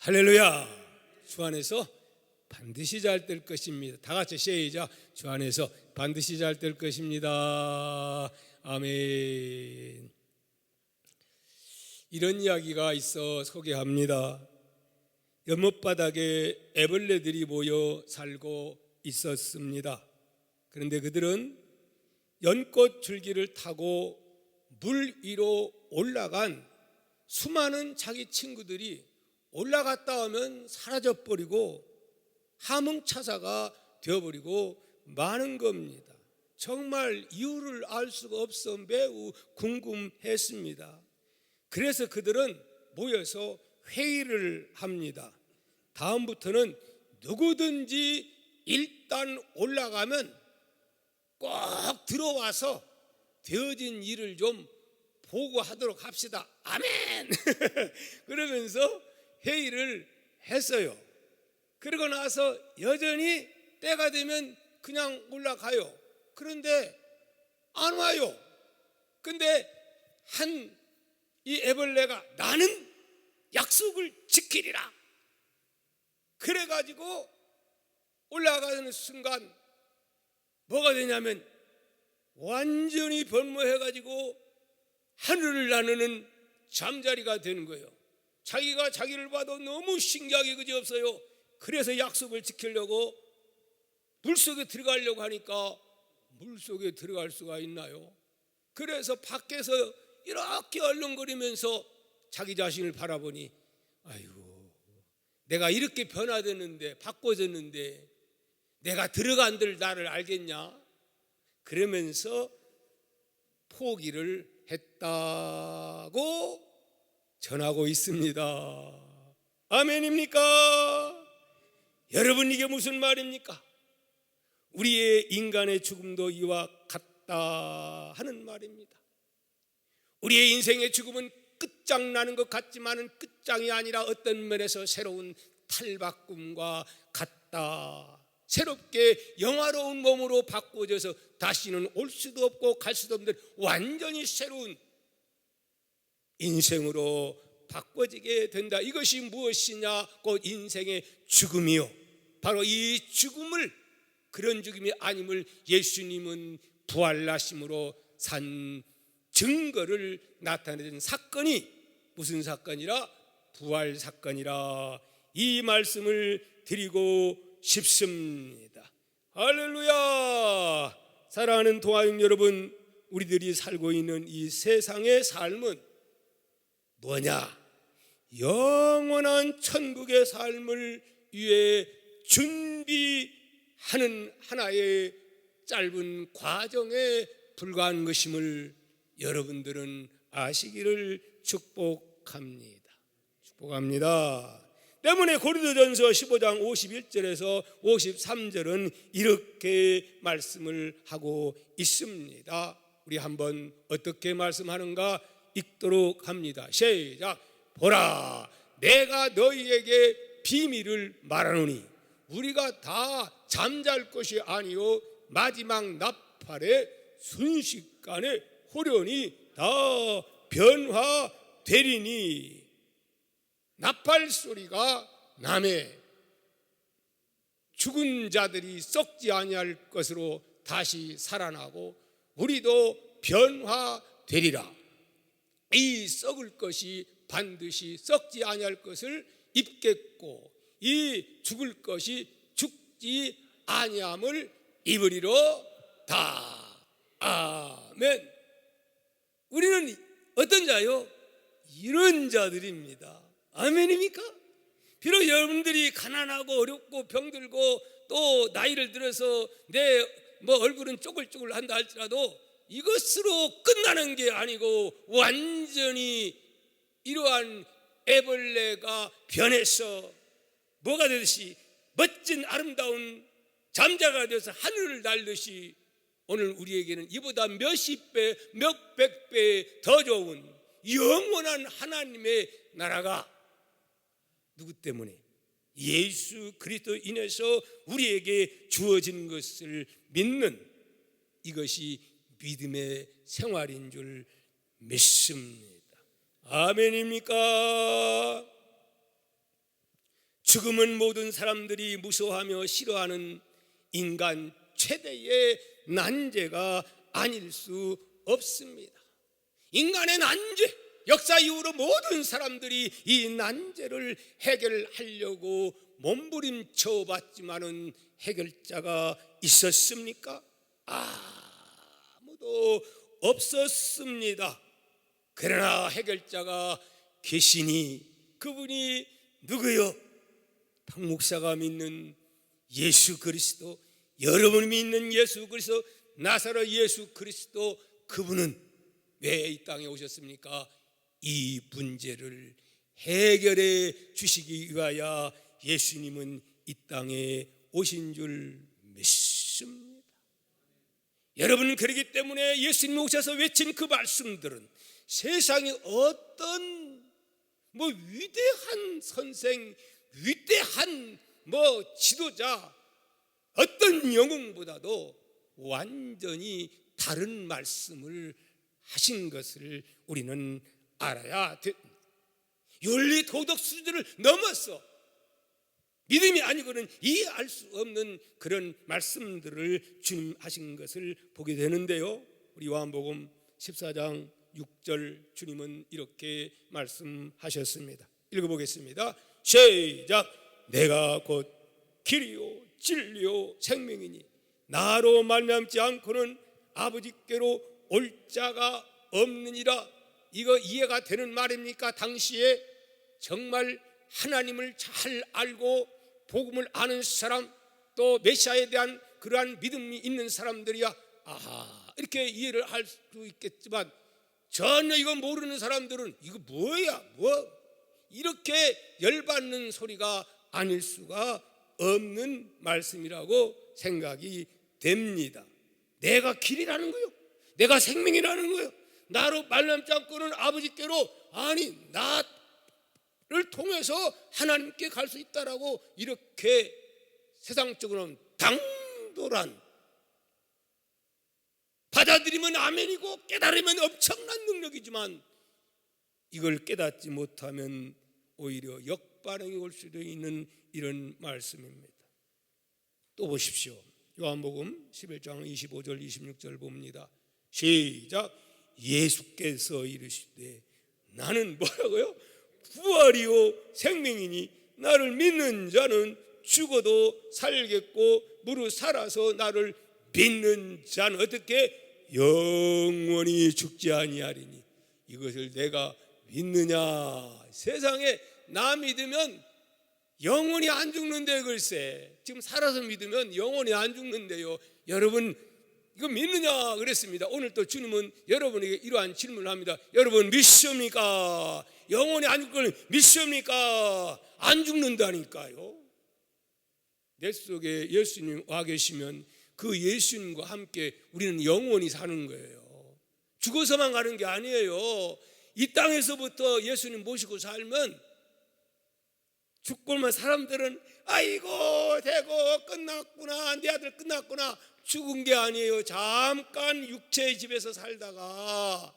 할렐루야. 주 안에서 반드시 잘 될 것입니다. 다 같이 시작. 주 안에서 반드시 잘 될 것입니다. 아멘. 이런 이야기가 있어 소개합니다. 연못바닥에 애벌레들이 모여 살고 있었습니다. 그런데 그들은 연꽃 줄기를 타고 물 위로 올라간 수많은 자기 친구들이 올라갔다 오면 사라져버리고 하몽차사가 되어버리고 마는 겁니다. 정말 이유를 알 수가 없어 매우 궁금했습니다. 그래서 그들은 모여서 회의를 합니다. 다음부터는 누구든지 일단 올라가면 꼭 들어와서 되어진 일을 좀 보고하도록 합시다. 아멘. 그러면서 회의를 했어요. 그러고 나서 여전히 때가 되면 그냥 올라가요. 그런데 안 와요. 근데 이 애벌레가 나는 약속을 지키리라. 그래가지고 올라가는 순간 뭐가 되냐면 완전히 변모해가지고 하늘을 나누는 잠자리가 되는 거예요. 자기가 자기를 봐도 너무 신기하게 그지없어요. 그래서 약속을 지키려고 물속에 들어가려고 하니까 물속에 들어갈 수가 있나요? 그래서 밖에서 이렇게 얼렁거리면서 자기 자신을 바라보니 아이고, 내가 이렇게 변화됐는데, 바꿔졌는데 내가 들어간들 나를 알겠냐? 그러면서 포기를 했다고 전하고 있습니다. 아멘입니까? 여러분, 이게 무슨 말입니까? 우리의 인간의 죽음도 이와 같다 하는 말입니다. 우리의 인생의 죽음은 끝장나는 것 같지만 끝장이 아니라 어떤 면에서 새로운 탈바꿈과 같다. 새롭게 영화로운 몸으로 바꿔져서 다시는 올 수도 없고 갈 수도 없는 완전히 새로운 인생으로 바꿔지게 된다. 이것이 무엇이냐? 곧 인생의 죽음이요. 바로 이 죽음을, 그런 죽음이 아님을 예수님은 부활하심으로 산 증거를 나타내는 사건이 무슨 사건이라? 부활 사건이라. 이 말씀을 드리고 싶습니다. 할렐루야. 사랑하는 동아육 여러분, 우리들이 살고 있는 이 세상의 삶은 뭐냐? 영원한 천국의 삶을 위해 준비하는 하나의 짧은 과정에 불과한 것임을 여러분들은 아시기를 축복합니다. 축복합니다. 때문에 고린도전서 15장 51절에서 53절은 이렇게 말씀을 하고 있습니다. 우리 한번 어떻게 말씀하는가 읽도록 합니다. 시작. 보라, 내가 너희에게 비밀을 말하노니 우리가 다 잠잘 것이 아니요 마지막 나팔의 순식간에 호련히 다 변화되리니. 나팔 소리가 남에 죽은 자들이 썩지 아니할 것으로 다시 살아나고 우리도 변화되리라. 이 썩을 것이 반드시 썩지 아니할 것을 입겠고 이 죽을 것이 죽지 아니함을 입으리로다. 아멘. 우리는 어떤 자요? 이런 자들입니다. 아멘입니까? 비록 여러분들이 가난하고 어렵고 병들고 또 나이를 들어서 내 얼굴은 쪼글쪼글 한다 할지라도 이것으로 끝나는 게 아니고 완전히 이러한 애벌레가 변해서 뭐가 되듯이 멋진 아름다운 잠자가 되어서 하늘을 날듯이 오늘 우리에게는 이보다 몇십 배, 몇백 배 더 좋은 영원한 하나님의 나라가 누구 때문에? 예수 그리스도 인해서 우리에게 주어진 것을 믿는 이것이 믿음의 생활인 줄 믿습니다. 아멘입니까? 죽음은 모든 사람들이 무서워하며 싫어하는 인간 최대의 난제가 아닐 수 없습니다. 인간의 난제, 역사 이후로 모든 사람들이 이 난제를 해결하려고 몸부림쳐 봤지만은 해결자가 있었습니까? 아무도 없었습니다. 그러나 해결자가 계시니 그분이 누구요? 박 목사가 믿는 예수 그리스도, 여러분이 믿는 예수 그리스도, 나사렛 예수 그리스도, 그분은 왜 이 땅에 오셨습니까? 이 문제를 해결해 주시기 위하여 예수님은 이 땅에 오신 줄 믿습니다. 여러분, 그렇기 때문에 예수님이 오셔서 외친 그 말씀들은 세상에 어떤 위대한 선생, 위대한 지도자, 어떤 영웅보다도 완전히 다른 말씀을 하신 것을 우리는 알아야 됩니다. 윤리 도덕 수준을 넘어서 믿음이 아니고는 이해할 수 없는 그런 말씀들을 주님 하신 것을 보게 되는데요, 우리 요한복음 14장 6절 주님은 이렇게 말씀하셨습니다. 읽어보겠습니다. 시작. 내가 곧 길이요 진리요 생명이니 나로 말미암지 않고는 아버지께로 올 자가 없느니라. 이거 이해가 되는 말입니까? 당시에 정말 하나님을 잘 알고 복음을 아는 사람, 또 메시아에 대한 그러한 믿음이 있는 사람들이야 이렇게 이해를 할 수 있겠지만, 전혀 이거 모르는 사람들은 이거 뭐야 이렇게 열받는 소리가 아닐 수가 없는 말씀이라고 생각이 됩니다. 내가 길이라는 거요, 내가 생명이라는 거요, 나로 말미암지 않고는 아버지께로, 아니 나를 통해서 하나님께 갈 수 있다라고 이렇게 세상적으로는 당돌한, 받아들이면 아멘이고 깨달으면 엄청난 능력이지만 이걸 깨닫지 못하면 오히려 역반응이 올 수도 있는 이런 말씀입니다. 또 보십시오. 요한복음 11장 25절 26절 봅니다. 시작. 예수께서 이르시되 나는 뭐라고요? 부활이요 생명이니 나를 믿는 자는 죽어도 살겠고 무릇 살아서 나를 믿는 자는 어떻게 영원히 죽지 아니하리니. 이것을 내가 믿느냐? 세상에 나 믿으면 영원히 안 죽는데, 글쎄 지금 살아서 믿으면 영원히 안 죽는데요. 여러분 이거 믿느냐 그랬습니다. 오늘 또 주님은 여러분에게 이러한 질문을 합니다. 여러분 믿습니까? 영원히 안 죽을 걸 믿습니까? 안 죽는다니까요. 내 속에 예수님 와 계시면 그 예수님과 함께 우리는 영원히 사는 거예요. 죽어서만 가는 게 아니에요. 이 땅에서부터 예수님 모시고 살면 죽고만 사람들은 아이고 되고 끝났구나, 내 아들 끝났구나, 죽은 게 아니에요. 잠깐 육체의 집에서 살다가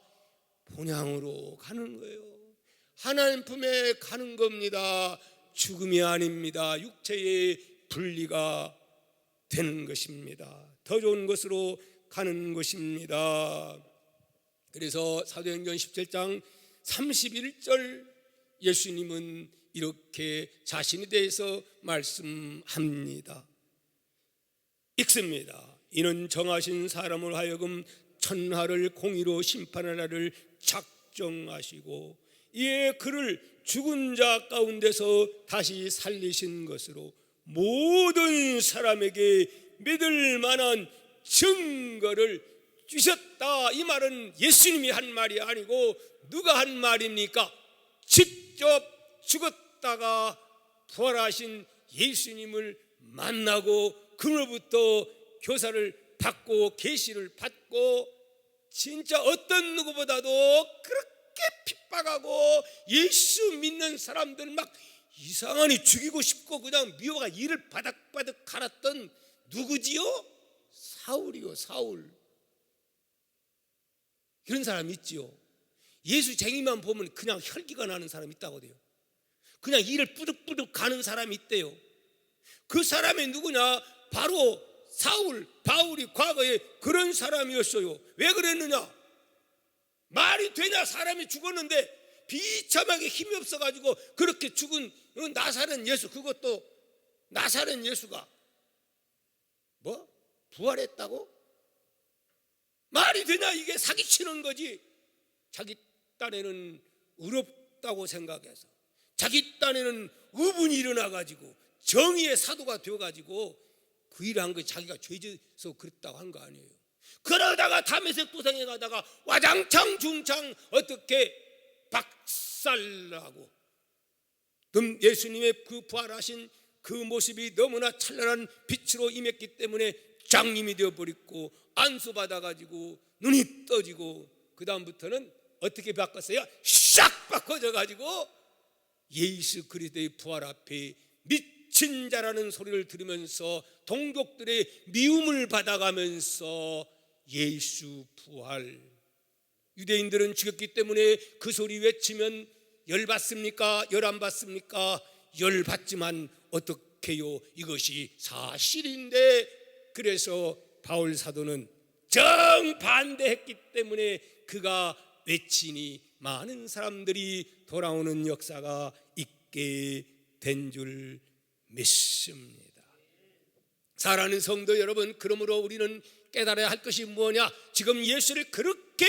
본향으로 가는 거예요. 하나님 품에 가는 겁니다. 죽음이 아닙니다. 육체의 분리가 되는 것입니다. 더 좋은 것으로 가는 것입니다. 그래서 사도행전 17장 31절 예수님은 이렇게 자신에 대해서 말씀합니다. 읽습니다. 이는 정하신 사람을 하여금 천하를 공의로 심판하라를 작정하시고 이에 그를 죽은 자 가운데서 다시 살리신 것으로 모든 사람에게 믿을 만한 증거를 주셨다. 이 말은 예수님이 한 말이 아니고 누가 한 말입니까? 직접 죽었다가 부활하신 예수님을 만나고 그로부터 교사를 받고 계시를 받고 진짜 어떤 누구보다도 그렇게 핍박하고 예수 믿는 사람들 막 이상하니 죽이고 싶고 그냥 미워가 이를 바닥바닥 갈았던 누구지요? 사울이요. 사울. 그런 사람 있지요. 예수 쟁이만 보면 그냥 혈기가 나는 사람 있다고 돼요. 그냥 일을 뿌득뿌득 가는 사람이 있대요. 그 사람이 누구냐? 바로 바울이 과거에 그런 사람이었어요. 왜 그랬느냐? 말이 되냐? 사람이 죽었는데 비참하게 힘이 없어가지고 그렇게 죽은 나사렛 예수, 그것도 나사렛 예수가 부활했다고? 말이 되냐? 이게 사기치는 거지. 자기 딴에는 의롭다고 생각해서, 자기 딴에는 의분이 일어나가지고 정의의 사도가 되어가지고 그 일을 한 거 자기가 죄져서 그랬다고 한 거 아니에요. 그러다가 담에색 도상에 가다가 와장창 중창 어떻게 박살나고 예수님의 그 부활하신 그 모습이 너무나 찬란한 빛으로 임했기 때문에 장님이 되어버렸고 안수받아가지고 눈이 떠지고 그 다음부터는 어떻게 바꿨어요? 싹 바꿔져가지고 예수 그리스도의 부활 앞에 미친 자라는 소리를 들으면서 동족들의 미움을 받아가면서 예수 부활. 유대인들은 죽였기 때문에 그 소리 외치면 열받습니까? 열 안 받습니까? 열받지만 어떻게요? 이것이 사실인데, 그래서 바울 사도는 정반대했기 때문에 그가 외치니 많은 사람들이 돌아오는 역사가 있게 된 줄 믿습니다. 사랑하는 성도 여러분, 그러므로 우리는 깨달아야 할 것이 뭐냐? 지금 예수를 그렇게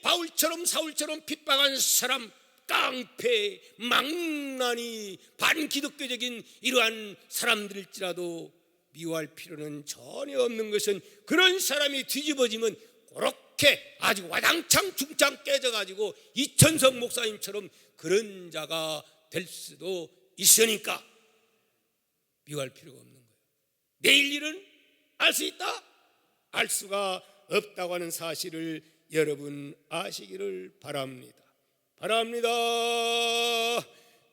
바울처럼 사울처럼 핍박한 사람, 깡패, 망나니, 반기독교적인 이러한 사람들일지라도 미워할 필요는 전혀 없는 것은, 그런 사람이 뒤집어지면 그렇게 아주 와장창 중창 깨져가지고 이천석 목사님처럼 그런 자가 될 수도 있으니까 미워할 필요가 없는 거예요. 내일 일은 알 수 있다? 알 수가 없다고 하는 사실을 여러분 아시기를 바랍니다.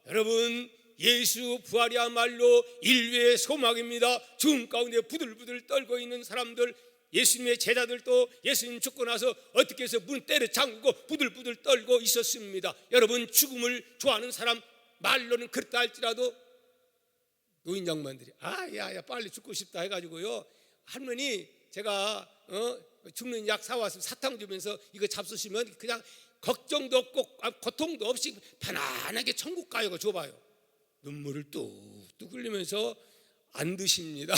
여러분, 예수 부활이야말로 인류의 소망입니다. 죽음 가운데 부들부들 떨고 있는 사람들, 예수님의 제자들도 예수님 죽고 나서 어떻게 해서 문 때려 잠그고 부들부들 떨고 있었습니다. 여러분, 죽음을 좋아하는 사람, 말로는 그렇다 할지라도 노인 장만들이 야야 빨리 죽고 싶다 해가지고요, 할머니 제가 죽는 약 사왔으면 사탕 주면서 이거 잡수시면 그냥 걱정도 없고 고통도 없이 편안하게 천국 가요 줘봐요. 눈물을 뚝뚝 흘리면서 안 드십니다.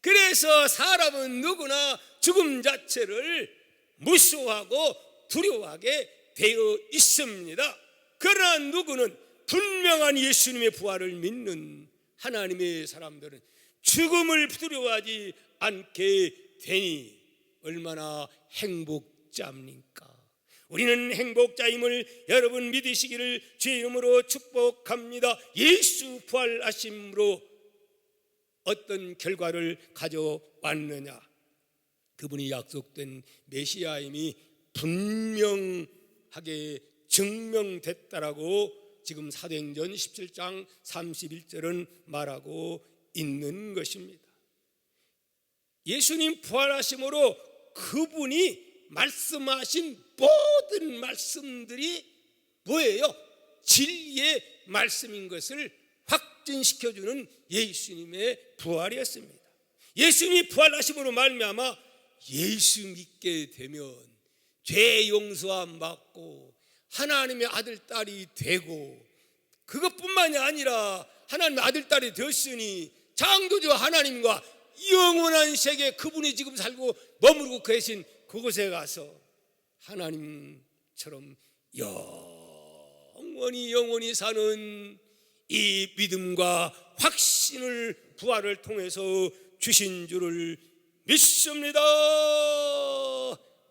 그래서 사람은 누구나 죽음 자체를 무서워하고 두려워하게 되어 있습니다. 그러나 누구는 분명한 예수님의 부활을 믿는 하나님의 사람들은 죽음을 두려워하지 않게 되니 얼마나 행복자입니까? 우리는 행복자임을 여러분 믿으시기를 주의 이름으로 축복합니다. 예수 부활하심으로 어떤 결과를 가져왔느냐? 그분이 약속된 메시아임이 분명하게 증명됐다라고 지금 사도행전 17장 31절은 말하고 있는 것입니다. 예수님 부활하심으로 그분이 말씀하신 모든 말씀들이 뭐예요? 진리의 말씀인 것을 확증시켜주는 예수님의 부활이었습니다. 예수님이 부활하심으로 말미암아 예수 믿게 되면 죄 용서함 받고 하나님의 아들 딸이 되고, 그것뿐만이 아니라 하나님의 아들 딸이 되었으니 창조주 하나님과 영원한 세계, 그분이 지금 살고 머무르고 계신 그곳에 가서 하나님처럼 영원히 사는 이 믿음과 확신을 부활을 통해서 주신 줄을 믿습니다.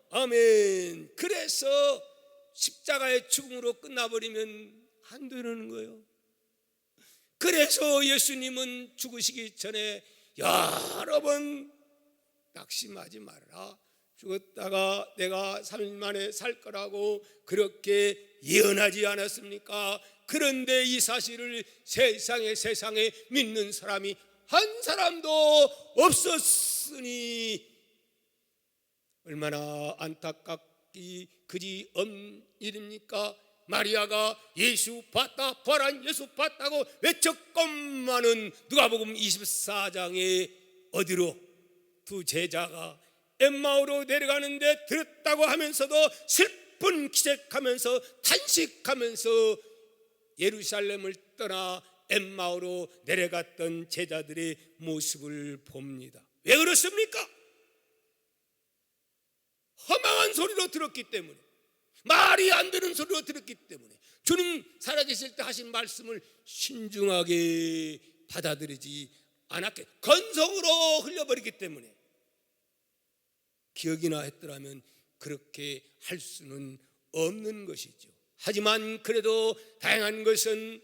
아멘. 그래서 십자가의 죽음으로 끝나버리면 안 되는 거예요. 그래서 예수님은 죽으시기 전에 여러 번 낙심하지 말아라, 죽었다가 내가 3일 만에 살 거라고 그렇게 예언하지 않았습니까? 그런데 이 사실을 세상에 믿는 사람이 한 사람도 없었으니 얼마나 안타깝기 그지 엄 일입니까? 마리아가 예수 봤다, 부활한 예수 봤다고 외쳤건만은 누가복음 24장에 어디로 두 제자가 엠마오로 내려가는데 들었다고 하면서도 슬픈 기색하면서 탄식하면서 예루살렘을 떠나 엠마오로 내려갔던 제자들의 모습을 봅니다. 왜 그렇습니까? 허망한 소리로 들었기 때문에, 말이 안 되는 소리로 들었기 때문에, 주님 살아계실 때 하신 말씀을 신중하게 받아들이지 않았게 건성으로 흘려버리기 때문에, 기억이나 했더라면 그렇게 할 수는 없는 것이죠. 하지만 그래도 다행한 것은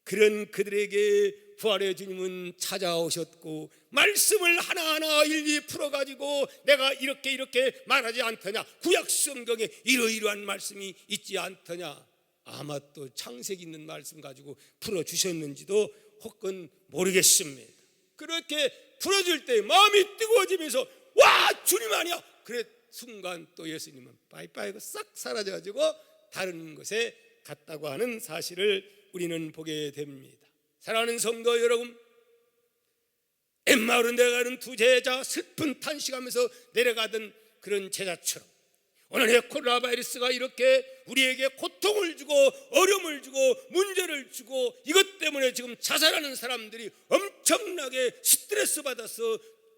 그런 그들에게 부활의 주님은 찾아오셨고 말씀을 하나하나 일일이 풀어가지고 내가 이렇게 말하지 않더냐, 구약 성경에 이러이러한 말씀이 있지 않더냐, 아마 또 창세기 있는 말씀 가지고 풀어주셨는지도 혹은 모르겠습니다. 그렇게 풀어줄 때 마음이 뜨거워지면서 와, 주님 아니야, 그래 순간 또 예수님은 빠이빠이고 싹 사라져가지고 다른 곳에 갔다고 하는 사실을 우리는 보게 됩니다. 사랑하는 성도 여러분, 엠마오로 내려가는 두 제자, 슬픈 탄식하면서 내려가던 그런 제자처럼 오늘 코로나 바이러스가 이렇게 우리에게 고통을 주고 어려움을 주고 문제를 주고 이것 때문에 지금 자살하는 사람들이 엄청나게 스트레스 받아서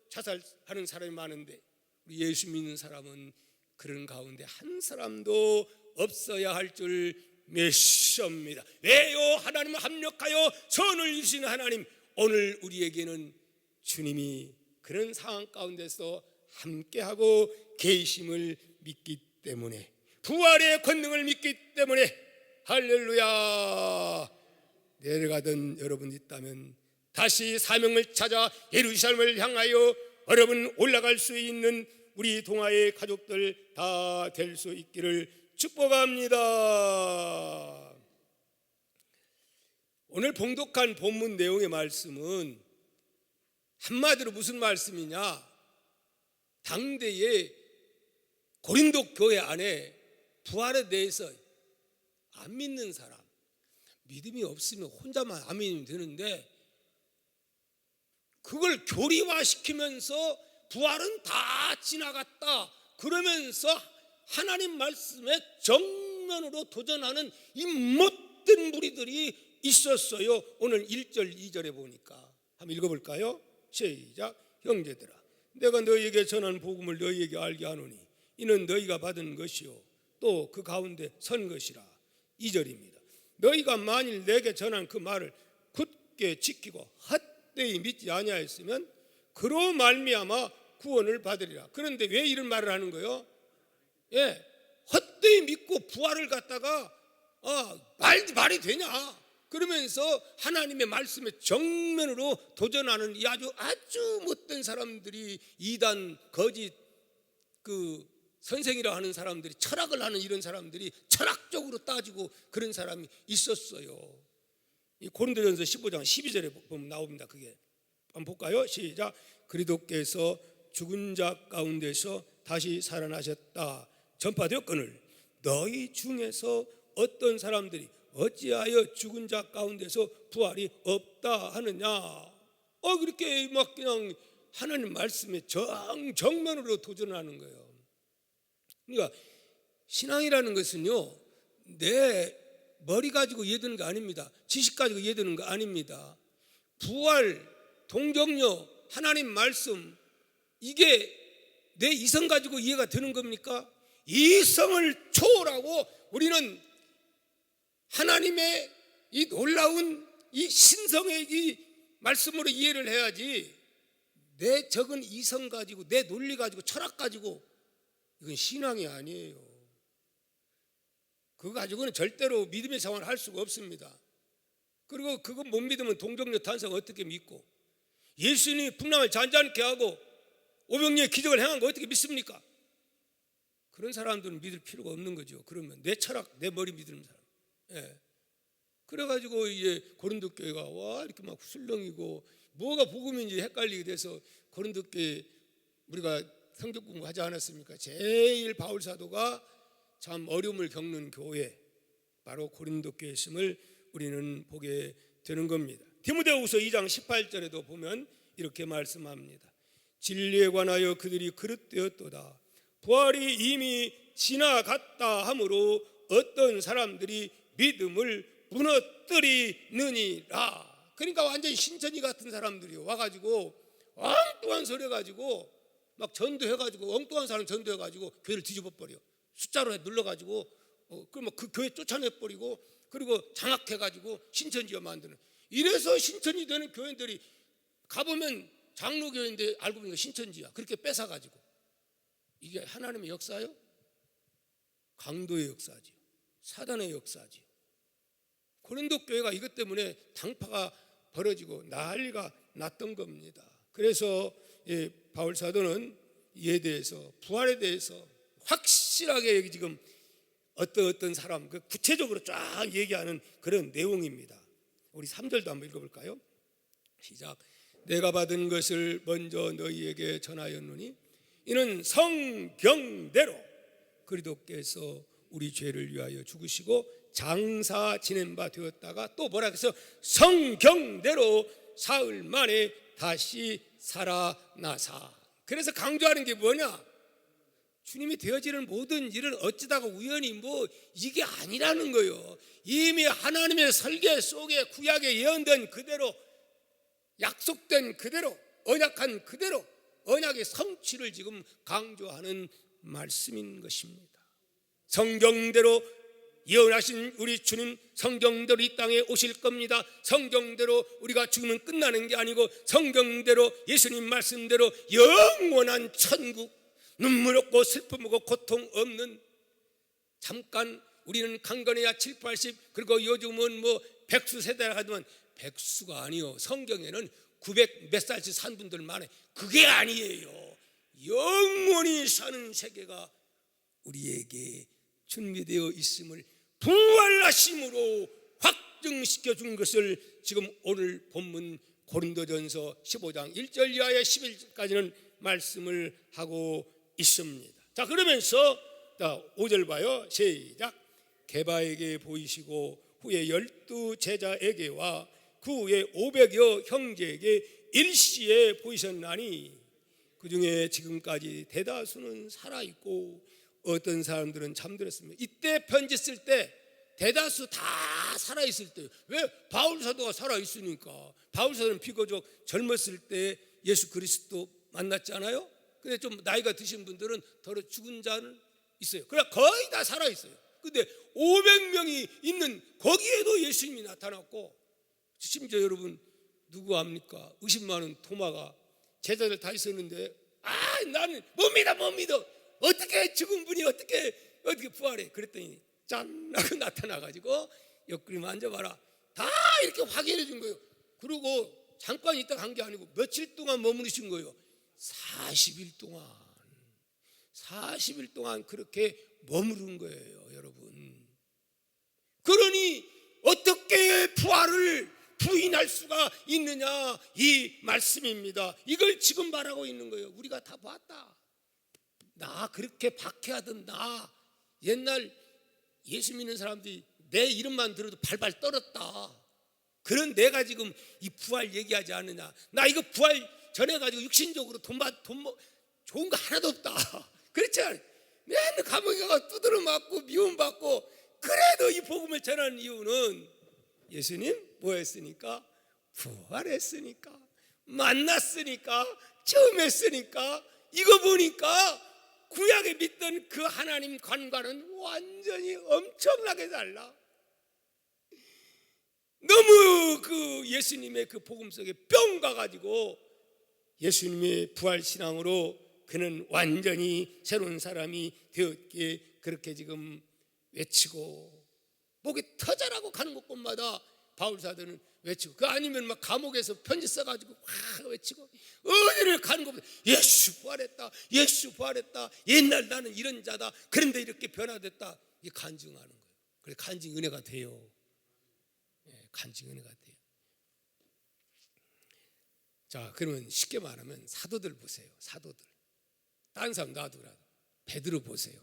자살하는 사람이 많은데, 우리 예수 믿는 사람은 그런 가운데 한 사람도 없어야 할 줄 믿습니다. 왜요? 하나님을 합력하여 선을 이루시는 하나님, 오늘 우리에게는 주님이 그런 상황 가운데서 함께하고 계심을 믿기 때문에, 부활의 권능을 믿기 때문에, 할렐루야, 내려가던 여러분이 있다면 다시 사명을 찾아 예루살렘을 향하여 여러분 올라갈 수 있는 우리 동아의 가족들 다 될 수 있기를 축복합니다. 오늘 봉독한 본문 내용의 말씀은 한마디로 무슨 말씀이냐, 당대의 고린도 교회 안에 부활에 대해서 안 믿는 사람, 믿음이 없으면 혼자만 안 믿으면 되는데 그걸 교리화시키면서 부활은 다 지나갔다 그러면서 하나님 말씀에 정면으로 도전하는 이 못된 무리들이 있었어요. 오늘 1절 2절에 보니까 한번 읽어볼까요? 시작. 형제들아, 내가 너희에게 전한 복음을 너희에게 알게 하노니 이는 너희가 받은 것이요 또 그 가운데 선 것이라. 2절입니다. 너희가 만일 내게 전한 그 말을 굳게 지키고 헛되이 믿지 아니하였으면 그로 말미암아 구원을 받으리라. 그런데 왜 이런 말을 하는 거예요? 헛되이 믿고 부활을 갖다가 말이 되냐 그러면서 하나님의 말씀에 정면으로 도전하는 이 아주 못된 사람들이, 이단 거짓 그 선생이라 하는 사람들이, 철학을 하는 이런 사람들이 철학적으로 따지고 그런 사람이 있었어요. 이 고린도전서 15장 12절에 보면 나옵니다. 그게 한번 볼까요? 시작. 그리스도께서 죽은 자 가운데서 다시 살아나셨다 전파되었거늘 너희 중에서 어떤 사람들이 어찌하여 죽은 자 가운데서 부활이 없다 하느냐. 그렇게 막 그냥 하나님 말씀에 정면으로 도전하는 거예요. 그러니까 신앙이라는 것은요, 내 머리 가지고 이해되는 거 아닙니다. 지식 가지고 이해되는 거 아닙니다. 부활, 동정녀, 하나님 말씀, 이게 내 이성 가지고 이해가 되는 겁니까? 이성을 초월하고 우리는 하나님의 이 놀라운 이 신성의 이 말씀으로 이해를 해야지, 내 적은 이성 가지고 내 논리 가지고 철학 가지고 이건 신앙이 아니에요. 그거 가지고는 절대로 믿음의 생활을 할 수가 없습니다. 그리고 그거 못 믿으면 동정녀 탄생 어떻게 믿고, 예수님이 풍랑을 잔잔케 하고 오병이의 기적을 행한 거 어떻게 믿습니까? 그런 사람들은 믿을 필요가 없는 거죠. 그러면 내 철학, 내 머리 믿는 사람. 그래가지고 이제 고린도 교회가 이렇게 막 술렁이고 뭐가 복음인지 헷갈리게 돼서 고린도 교회 우리가 성경 공부하지 않았습니까? 제일 바울 사도가 참 어려움을 겪는 교회, 바로 고린도 교회였음을 우리는 보게 되는 겁니다. 디모데후서 2장 18절에도 보면 이렇게 말씀합니다. 진리에 관하여 그들이 그릇되었도다. 부활이 이미 지나갔다 하므로 어떤 사람들이 믿음을 무너뜨리느니라. 그러니까 완전히 신천지 같은 사람들이 와가지고 엉뚱한 소리 해가지고 막 전도해가지고 엉뚱한 사람 전도해가지고 교회를 뒤집어버려. 숫자로 눌러가지고 그럼 그 교회 쫓아내버리고 그리고 장악해가지고 신천지가 만드는. 이래서 신천지 되는 교회들이 가보면 장로교회인데 알고 보니까 신천지야. 그렇게 뺏어가지고. 이게 하나님의 역사요? 강도의 역사지요. 사단의 역사지요. 고린도 교회가 이것 때문에 당파가 벌어지고 난리가 났던 겁니다. 그래서 바울 사도는 이에 대해서 부활에 대해서 확실하게 여기 지금 어떤 사람 구체적으로 쫙 얘기하는 그런 내용입니다. 우리 3절도 한번 읽어볼까요? 시작. 내가 받은 것을 먼저 너희에게 전하였노니 이는 성경대로 그리스도께서 우리 죄를 위하여 죽으시고 장사 지낸 바 되었다가 또 뭐라 그래서 성경대로 사흘 만에 다시 살아나사. 그래서 강조하는 게 뭐냐? 주님이 되어지는 모든 일은 어찌다가 우연히 이게 아니라는 거예요. 이미 하나님의 설계 속에 구약에 예언된 그대로, 약속된 그대로, 언약한 그대로 언약의 성취를 지금 강조하는 말씀인 것입니다. 성경대로 예언하신 우리 주님, 성경대로 이 땅에 오실 겁니다. 성경대로 우리가 죽으면 끝나는 게 아니고 성경대로 예수님 말씀대로 영원한 천국, 눈물 없고 슬픔 없고 고통 없는, 잠깐 우리는 강건해야 7, 80 그리고 요즘은 백수 세대라 하지만 백수가 아니요. 성경에는 900 몇 살씩 산 분들 많아요. 그게 아니에요. 영원히 사는 세계가 우리에게 준비되어 있음을 부활하심으로 확증시켜 준 것을 지금 오늘 본문 고린도전서 15장 1절 이하의 11절까지는 말씀을 하고 있습니다. 자, 그러면서 5절 봐요. 시작. 게바에게 보이시고 후에 12 제자에게와 그 후에 500여 형제에게 일시에 보이셨나니 그 중에 지금까지 대다수는 살아있고 어떤 사람들은 잠들었습니다. 이때 편지 쓸 때 대다수 다 살아있을 때요. 왜? 바울 사도가 살아있으니까. 바울 사도는 비교적 젊었을 때 예수 그리스도 만났잖아요. 근데 좀 나이가 드신 분들은 더러 죽은 자는 있어요. 그러나 거의 다 살아있어요. 근데 500명이 있는 거기에도 예수님이 나타났고, 심지어 여러분 누구 압니까? 의심 많은 토마가 제자들 다 있었는데 나는 못 믿어. 어떻게 죽은 분이 어떻게 부활해? 그랬더니 짠 하고 나타나가지고 옆구리 만져봐라. 다 이렇게 확인해 준 거예요. 그리고 잠깐 있다 간 게 아니고 며칠 동안 머무르신 거예요. 40일 동안 그렇게 머무른 거예요, 여러분. 그러니 어떻게 부활을 부인할 수가 있느냐, 이 말씀입니다. 이걸 지금 말하고 있는 거예요. 우리가 다 봤다. 나 그렇게 박해하던 나, 옛날 예수 믿는 사람들이 내 이름만 들어도 발발 떨었다. 그런 내가 지금 이 부활 얘기하지 않느냐. 나 이거 부활 전해가지고 육신적으로 좋은 거 하나도 없다. 그렇지 않아요? 맨날 감옥에 가서 두드려 맞고 미움받고, 그래도 이 복음을 전하는 이유는 예수님 뭐 했으니까? 부활했으니까, 만났으니까, 처음 했으니까. 이거 보니까 구약에 믿던 그 하나님 관과는 완전히 엄청나게 달라. 너무 그 예수님의 그 복음 속에 뿅 가가지고 예수님의 부활 신앙으로 그는 완전히 새로운 사람이 되었기에 그렇게 지금 외치고, 목이 터져라고 가는 곳마다 바울 사도는 외치고, 그 아니면 막 감옥에서 편지 써가지고 확 외치고, 어디를 가는 곳마다 예수 부활했다, 예수 부활했다, 옛날 나는 이런 자다, 그런데 이렇게 변화됐다, 이 간증하는 거예요. 그래서 간증 은혜가 돼요. 간증 은혜가 돼요. 자, 그러면 쉽게 말하면 사도들 보세요. 사도들. 다른 사람 놔두라도 베드로 보세요.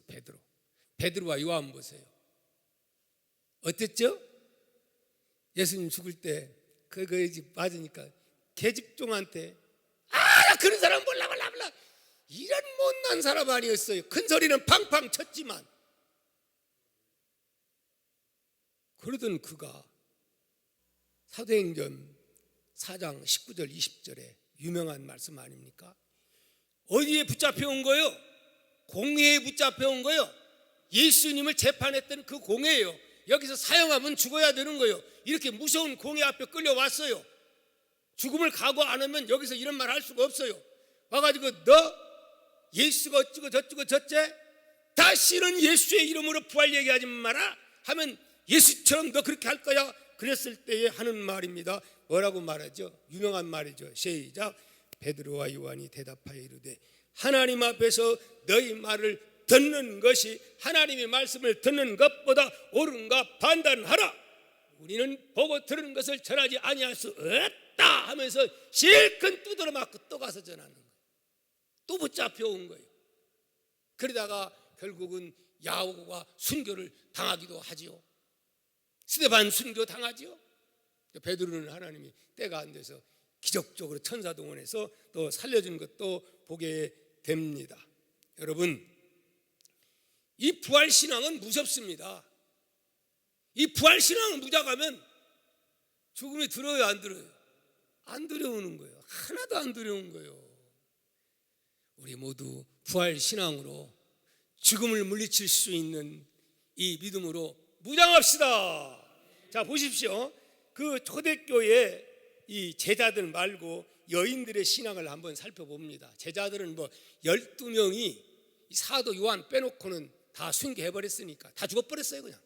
베드로와 요한 보세요. 어땠죠? 예수님 죽을 때 그거에 맞으니까 계집종한테 나 그런 사람 몰라 이런 못난 사람 아니었어요. 큰 소리는 팡팡 쳤지만 그러던 그가 사도행전 4장 19절 20절에 유명한 말씀 아닙니까? 어디에 붙잡혀온 거요? 공회에 붙잡혀온 거요. 예수님을 재판했던 그 공회예요. 여기서 사형하면 죽어야 되는 거예요. 이렇게 무서운 공회 앞에 끌려왔어요. 죽음을 각오 안 하면 여기서 이런 말 할 수가 없어요. 와가지고 너 예수가 어쩌고 저쩌고 저째 다시는 예수의 이름으로 부활 얘기하지 마라 하면 예수처럼 너 그렇게 할 거야. 그랬을 때에 하는 말입니다. 뭐라고 말하죠? 유명한 말이죠. 시작. 베드로와 요한이 대답하여 이르되 하나님 앞에서 너희 말을 듣는 것이 하나님의 말씀을 듣는 것보다 옳은가 판단하라. 우리는 보고 들은 것을 전하지 아니할 수 없다 하면서 실컷 두드러 맞고 또 가서 전하는 거예요. 또 붙잡혀온 거예요. 그러다가 결국은 야고보가 순교를 당하기도 하지요. 스데반 순교 당하지요. 베드로는 하나님이 때가 안 돼서 기적적으로 천사동원해서 또 살려준 것도 보게 됩니다. 여러분, 이 부활신앙은 무섭습니다. 이 부활신앙을 무작하면 죽음이 들어요, 안 들어요? 안 두려우는 거예요. 하나도 안 두려운 거예요. 우리 모두 부활신앙으로 죽음을 물리칠 수 있는 이 믿음으로 무장합시다. 자, 보십시오. 그 초대교회 이 제자들 말고 여인들의 신앙을 한번 살펴봅니다. 제자들은 12명이 사도 요한 빼놓고는 다 순교해버렸으니까 다 죽어버렸어요. 그냥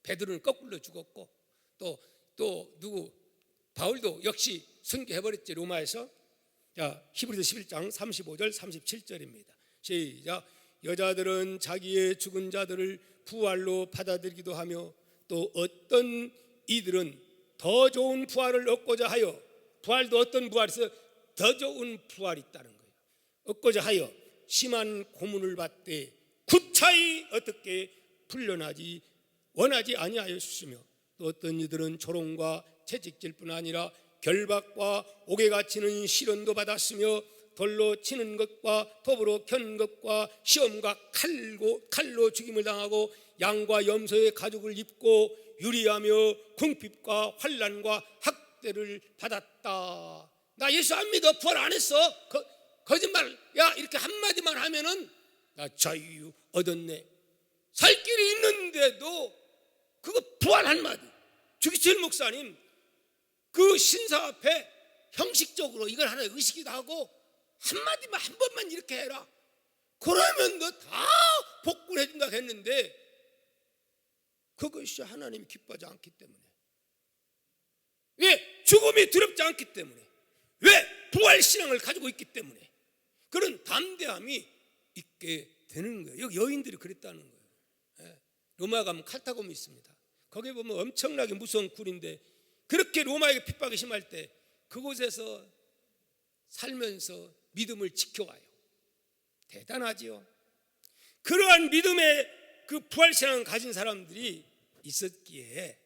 베드로는 거꾸로 죽었고 또 누구 바울도 역시 순교해버렸지. 로마에서. 자, 히브리서 11장 35절 37절입니다 시작. 여자들은 자기의 죽은 자들을 부활로 받아들이기도 하며 또 어떤 이들은 더 좋은 부활을 얻고자 하여, 부활도 어떤 부활에서 더 좋은 부활이 있다는 거예요. 얻고자 하여 심한 고문을 받되 구차히 어떻게 풀려나지 원하지 아니하였으며 또 어떤 이들은 조롱과 채찍질뿐 아니라 결박과 옥에 갇히는 시련도 받았으며 돌로 치는 것과 톱으로 켠 것과 시험과 칼로 죽임을 당하고 양과 염소의 가죽을 입고 유리하며 궁핍과 환난과 학대를 받았다. 나 예수 안 믿어, 부활 안 했어, 거짓말, 야 이렇게 한마디만 하면은 나 자유 얻었네. 살 길이 있는데도 그거 부활 한마디. 주기철 목사님 그 신사 앞에 형식적으로 이걸 하나 의식이도 하고 한마디만 한 번만 이렇게 해라, 그러면 너 다 복구를 해준다 했는데 그것이 하나님이 기뻐하지 않기 때문에, 왜? 죽음이 두렵지 않기 때문에, 왜? 부활신앙을 가지고 있기 때문에 그런 담대함이 있게 되는 거예요. 여기 여인들이 그랬다는 거예요. 로마 가면 칼타곰이 있습니다. 거기 보면 엄청나게 무서운 굴인데 그렇게 로마에게 핍박이 심할 때 그곳에서 살면서 믿음을 지켜와요. 대단하지요. 그러한 믿음의 그 부활신앙을 가진 사람들이 있었기에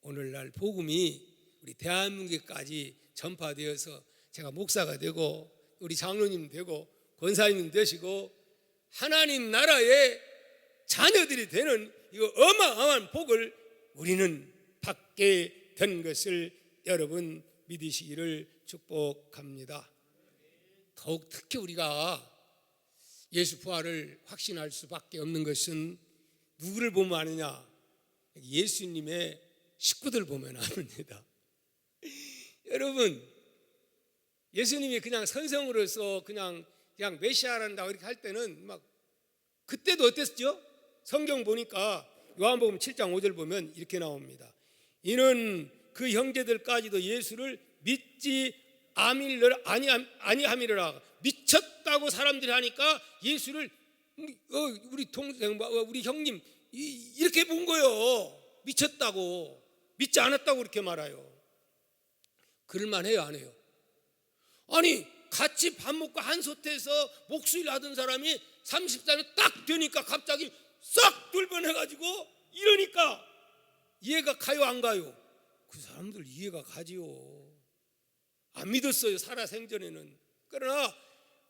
오늘날 복음이 우리 대한민국까지 전파되어서 제가 목사가 되고 우리 장로님 되고 권사님 되시고 하나님 나라의 자녀들이 되는 이 어마어마한 복을 우리는 받게 된 것을 여러분 믿으시기를 축복합니다. 더욱 특히 우리가 예수 부활을 확신할 수밖에 없는 것은 누구를 보면 아느냐? 예수님의 식구들 보면 압니다. 여러분, 예수님이 그냥 선생으로서 그냥 메시아란다 이렇게 할 때는 막 그때도 어땠죠? 성경 보니까 요한복음 7장 5절 보면 이렇게 나옵니다. 이는 그 형제들까지도 예수를 믿지 아니함이라. 미쳤다고 사람들이 하니까 예수를 우리 동생, 우리 형님 이렇게 본 거예요. 미쳤다고, 믿지 않았다고 그렇게 말해요. 그럴만 해요, 안 해요? 아니 같이 밥 먹고 한솥에서 목수일 하던 사람이 30살이 딱 되니까 갑자기 싹 돌변해가지고 이러니까 이해가 가요, 안 가요? 그 사람들 이해가 가지요. 안 믿었어요, 살아생전에는. 그러나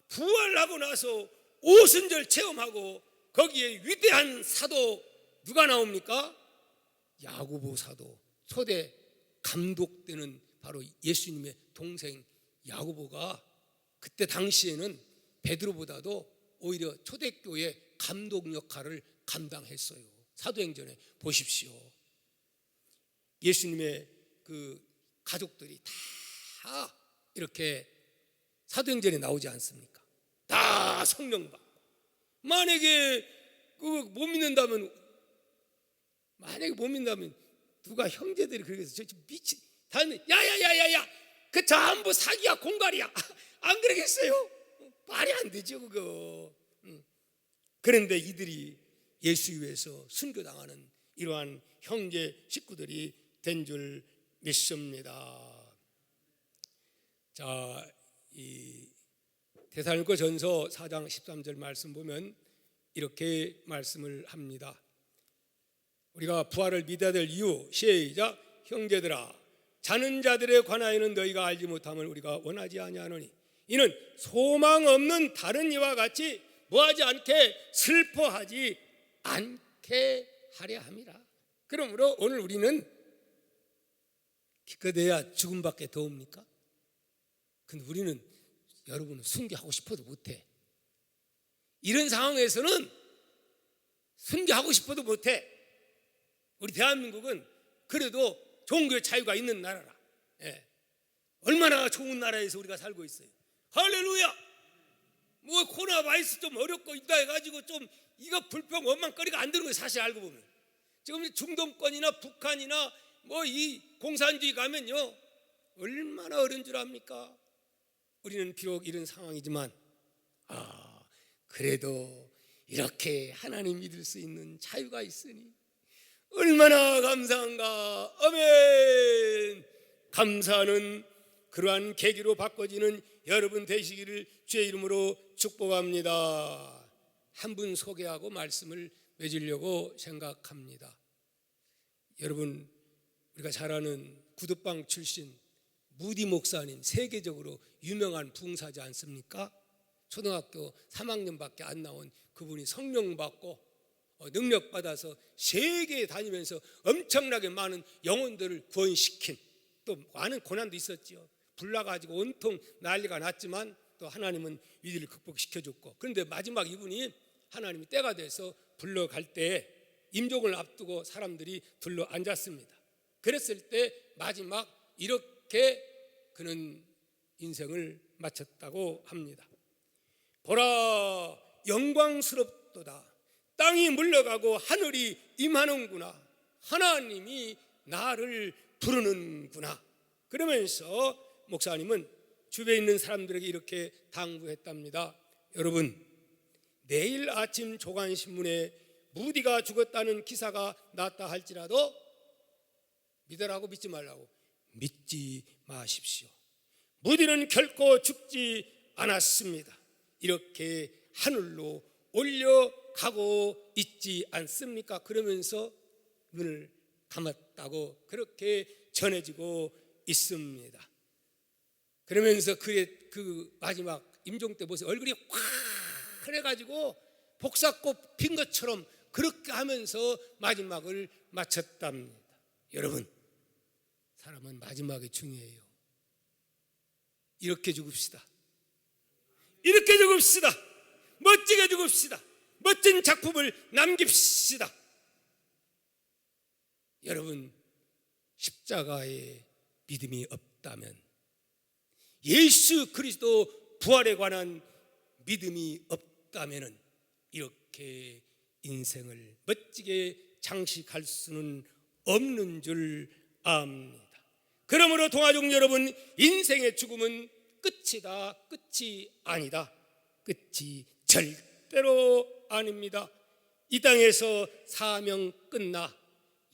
부활하고 나서 오순절 체험하고 거기에 위대한 사도 누가 나옵니까? 야고보 사도, 초대 감독되는 바로 예수님의 동생 야고보가 그때 당시에는 베드로보다도 오히려 초대교회 감독 역할을 감당했어요. 사도행전에 보십시오. 예수님의 그 가족들이 다 이렇게 사도행전에 나오지 않습니까? 다 성령 받고. 만약에 못 믿는다면, 누가 형제들이 그렇게 해서 저 미친, 다음에 야야야야야, 그 전부 사기야, 공갈이야, 안 그러겠어요? 말이 안 되죠, 그거. 그런데 이들이 예수 위해서 순교당하는 이러한 형제 식구들이 된 줄 믿습니다. 자, 이 데살로니가전서 4장 13절 말씀 보면 이렇게 말씀을 합니다. 우리가 부활을 믿어야 될 이유, 시작. 형제들아, 자는 자들에 관하여는 너희가 알지 못함을 우리가 원하지 아니하노니 이는 소망 없는 다른 이와 같이 뭐하지 않게 슬퍼하지 않게 하려 함이라. 그러므로 오늘 우리는 기껏해야 죽음밖에 더 옵니까? 근데 우리는, 여러분은 순교하고 싶어도 못해. 이런 상황에서는 순교하고 싶어도 못해. 우리 대한민국은 그래도 종교의 자유가 있는 나라라. 예. 얼마나 좋은 나라에서 우리가 살고 있어요. 할렐루야. 뭐 코로나 바이러스 좀 어렵고 있다 해가지고 좀 이거 불평 원망거리가 안 되는 거예요. 사실 알고 보면 지금 중동권이나 북한이나 뭐 이 공산주의 가면요 얼마나 어려운 줄 압니까? 우리는 비록 이런 상황이지만 그래도 이렇게 하나님 믿을 수 있는 자유가 있으니 얼마나 감사한가. 아멘. 감사하는 그러한 계기로 바꿔지는 여러분 되시기를 주의 이름으로 축복합니다. 한 분 소개하고 말씀을 맺으려고 생각합니다. 여러분, 우리가 잘 아는 구두방 출신 무디 목사님, 세계적으로 유명한 부흥사지 않습니까? 초등학교 3학년밖에 안 나온 그분이 성령 받고 능력 받아서 세계에 다니면서 엄청나게 많은 영혼들을 구원시킨, 또 많은 고난도 있었죠. 불나가지고 온통 난리가 났지만 또 하나님은 위기를 극복시켜줬고, 그런데 마지막 이분이 하나님이 때가 돼서 불러갈 때 임종을 앞두고 사람들이 둘러 앉았습니다. 그랬을 때 마지막 이렇게 그는 인생을 마쳤다고 합니다. 보라, 영광스럽도다. 땅이 물러가고 하늘이 임하는구나. 하나님이 나를 부르는구나. 그러면서 목사님은 주변에 있는 사람들에게 이렇게 당부했답니다. 여러분, 내일 아침 조간신문에 무디가 죽었다는 기사가 났다 할지라도 믿으라고 믿지 말라고, 믿지 마십시오. 무디는 결코 죽지 않았습니다. 이렇게 하늘로 올려가고 있지 않습니까? 그러면서 눈을 감았다고 그렇게 전해지고 있습니다. 그러면서 그의 그 마지막 임종 때 보세요. 얼굴이 환해가지고 복사꽃 핀 것처럼 그렇게 하면서 마지막을 마쳤답니다. 여러분, 사람은 마지막이 중요해요. 이렇게 죽읍시다. 이렇게 죽읍시다. 멋지게 죽읍시다. 멋진 작품을 남깁시다. 여러분, 십자가에 믿음이 없다면, 예수 그리스도 부활에 관한 믿음이 없다면 이렇게 인생을 멋지게 장식할 수는 없는 줄 압니다. 그러므로 동아종 여러분, 인생의 죽음은 끝이다, 끝이 아니다. 끝이 절대로 아닙니다. 이 땅에서 사명 끝나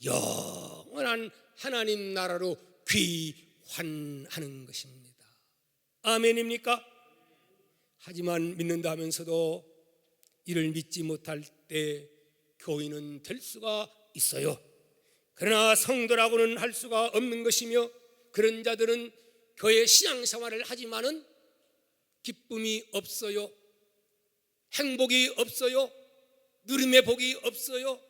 영원한 하나님 나라로 귀환하는 것입니다. 아멘입니까? 하지만 믿는다 하면서도 이를 믿지 못할 때 교인은 될 수가 있어요. 그러나 성도라고는 할 수가 없는 것이며, 그런 자들은 교회 신앙생활을 하지만은 기쁨이 없어요. 행복이 없어요. 누림의 복이 없어요.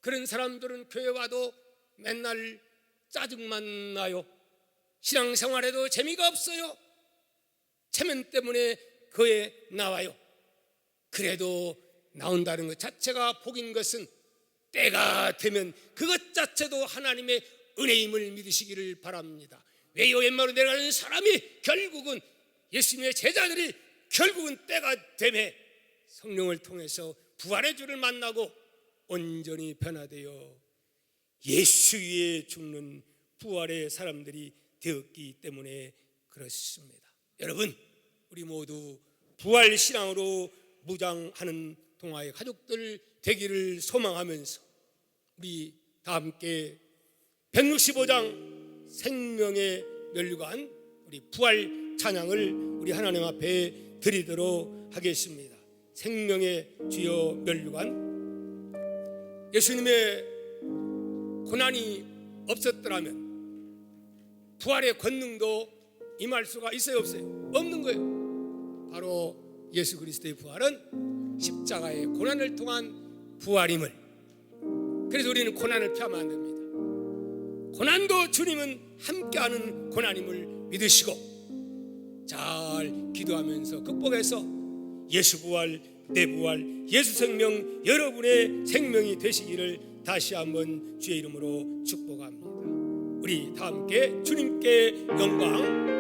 그런 사람들은 교회 와도 맨날 짜증만 나요. 신앙생활에도 재미가 없어요. 체면 때문에 교회에 나와요. 그래도 나온다는 것 자체가 복인 것은 때가 되면 그것 자체도 하나님의 은혜임을 믿으시기를 바랍니다. 외요엠마로 내려가는 사람이 결국은, 예수님의 제자들이 결국은 때가 되매 성령을 통해서 부활의 주를 만나고 온전히 변화되어 예수 위에 죽는 부활의 사람들이 되었기 때문에 그렇습니다. 여러분, 우리 모두 부활 신앙으로 무장하는 동아의 가족들 되기를 소망하면서 우리 다 함께 165장 생명의 면류관, 우리 부활 찬양을 우리 하나님 앞에 드리도록 하겠습니다. 생명의 주여 면류관. 예수님의 고난이 없었더라면 부활의 권능도 임할 수가 있어요, 없어요? 없는 거예요. 바로 예수 그리스도의 부활은 십자가의 고난을 통한 부활임을, 그래서 우리는 고난을 피하면 안 됩니다. 고난도 주님은 함께하는 고난임을 믿으시고 잘 기도하면서 극복해서 예수 부활, 내 부활, 예수 생명, 여러분의 생명이 되시기를 다시 한번 주의 이름으로 축복합니다. 우리 다 함께 주님께 영광